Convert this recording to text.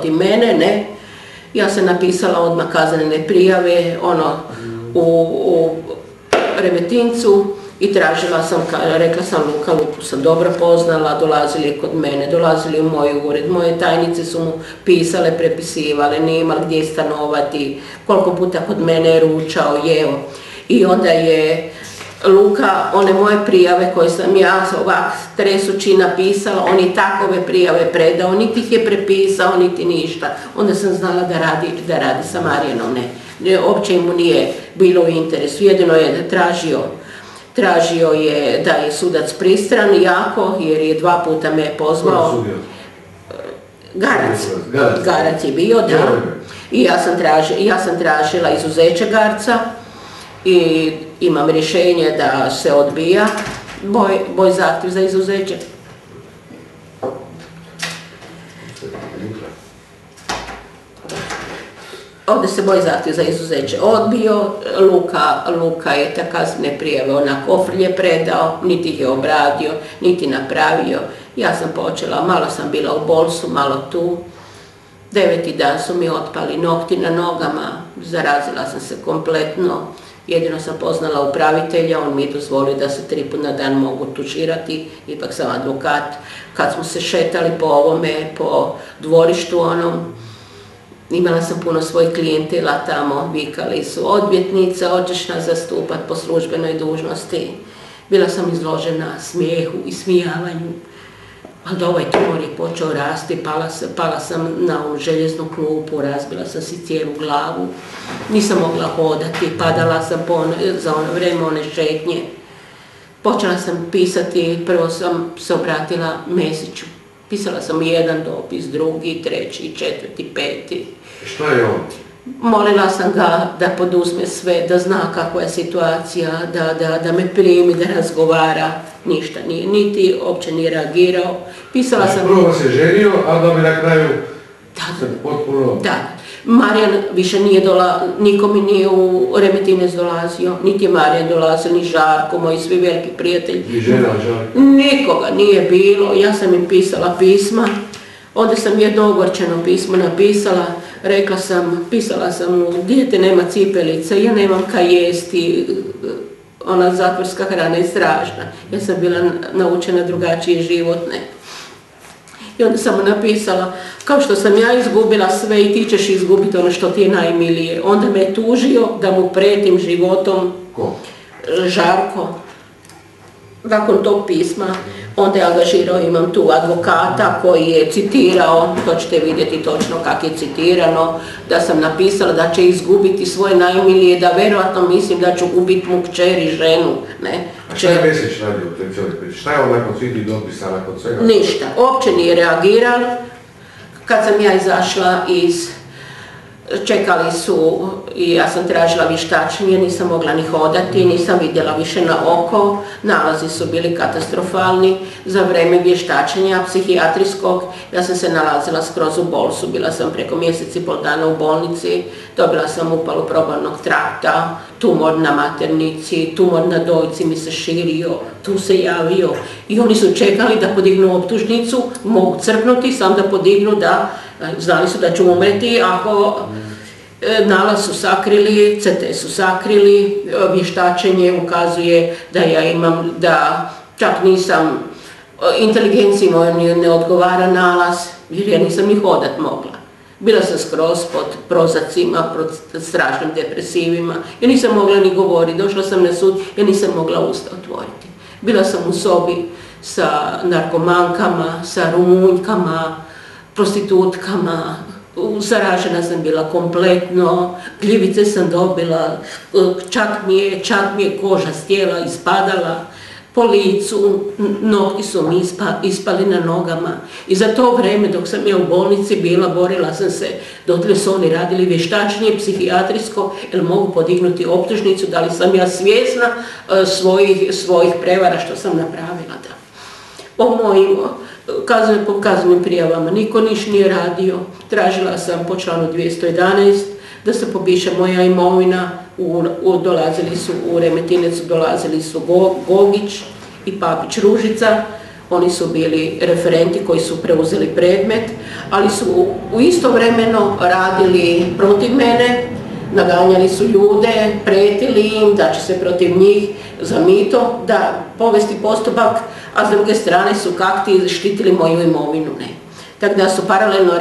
protiv mene, ne. Ja sam napisala odmah kaznene prijave, u Remetincu i tražila sam, rekla sam Luku sam dobro poznala, dolazili kod mene, dolazili u moj ured, moje tajnice su mu pisale, prepisivale, nije imala gdje stanovati, koliko puta kod mene je ručao, jeo. I onda je Luka, one moje prijave koje sam ja ovak tresući napisala, on je takove prijave predao, niti ih je prepisao, niti ništa. Onda sam znala da radi sa Marijanom, ne. Uopće mu nije bilo u interesu, jedino je tražio je da je sudac pristran jako, jer je 2 puta me pozvao. Garac je bio, da. I ja sam tražila izuzeće Garca i imam rješenje da se odbija moj zahtjev za izuzeće. Ovdje se moj zahtjev za izuzeće odbio, Luka je te kaznene prijave onako ofrlje predao, niti ih je obradio, niti napravio. Ja sam počela, malo sam bila u bolsu, malo tu. 9. dan su mi otpali nokti na nogama, zarazila sam se kompletno. Jedino sam poznala upravitelja, on mi je dozvolio da se 3 puta na dan mogu tužirati, ipak sam advokat. Kad smo se šetali po ovome, po dvorištu onom, imala sam puno svojih klijentela tamo, vikali su odvjetnica, hoćeš nas zastupat po službenoj dužnosti. Bila sam izložena smijehu i smijavanju, ali da ovaj tumor je počeo rasti, pala sam na ovu željeznu klupu, razbila sam si cijelu glavu, nisam mogla hodati, padala sam za ono vrijeme one šetnje. Počela sam pisati, prvo sam se obratila Mesiću. Pisala sam 1 dopis, 2., 3., 4., 5. Šta je on? Molila sam ga da poduzme sve, da zna kakva je situacija, da me primi, da razgovara. Ništa nije, niti uopće nije reagirao. Pisala sam... Prvo se ženio, a da bi na kraju se potpuno... Da. Marijan više nije niko mi nije u Remetinec dolazio, niti je Marijan dolazio, ni Žarko, moji svi veliki prijatelji. I žena Žarko? Nikoga nije bilo, ja sam im pisala pisma. Onda sam jedno ogorčeno pismo napisala, pisala sam mu, dijete nema cipelice, ja nemam kaj jesti, ona zatvorska hrana je strašna. Ja sam bila naučena drugačije životne. I onda sam mu napisala, kao što sam ja izgubila sve i ti ćeš izgubiti ono što ti je najmilije. Onda me je tužio da mu pretim životom. Ko? Žarko. Nakon tog pisma, onda je angažirao, imam tu advokata koji je citirao, to ćete vidjeti točno kako je citirano, da sam napisala da će izgubiti svoje najmilije, da verovatno mislim da ću ubiti mu kćer i ženu. A šta je Mesić radio u toj cijeloj priči? Šta je on nakon svih dopisa, nakon svega? Ništa, uopće nije reagirao. Kad sam ja izašla čekali su i ja sam tražila vještačenje, nisam mogla ni hodati, nisam vidjela više na oko, nalazi su bili katastrofalni. Za vrijeme vještačenja psihijatrijskog ja sam se nalazila skroz u bolsu, bila sam preko 1,5 mjeseca u bolnici, dobila sam upalu probavnog trakta, tumor na maternici, tumor na dojci mi se širio, tu se javio i oni su čekali da podignu optužnicu, mogu crknuti, sam da podignu znali su da ću umreti ako nalaz su sakrili, CT su sakrili, vještačenje ukazuje da ja imam, da čak nisam, inteligenciji mojoj ne odgovara nalaz, jer ja nisam ni hodat mogla. Bila sam skroz pod prozacima, pod strašnim depresivima, ja nisam mogla ni govoriti, došla sam na sud, ja nisam mogla usta otvoriti. Bila sam u sobi sa narkomankama, sa rumunjkama, prostitutkama, zaražena sam bila kompletno, gljivice sam dobila, čak mi je koža s tijela ispadala, po licu, nokti su mi ispali na nogama. I za to vrijeme dok sam ja u bolnici bila, borila sam se, dotle su oni radili vještačenje psihijatrijsko, jer mogu podignuti optužnicu, da li sam ja svjesna svojih prevara što sam napravila. O mojim kaznenim prijavama niko niš nije radio. Tražila sam po članu 211 da se popiše moja imovina. Dolazili su u Remetinec, dolazili su Gogić i Papić Ružica. oni su bili referenti koji su preuzeli predmet, ali su u istovremeno radili protiv mene, naganjali su ljude, pretili im da će se protiv njih za mito da povesti postupak, a s druge strane su kakti štitili moju imovinu. Tako da su paralelno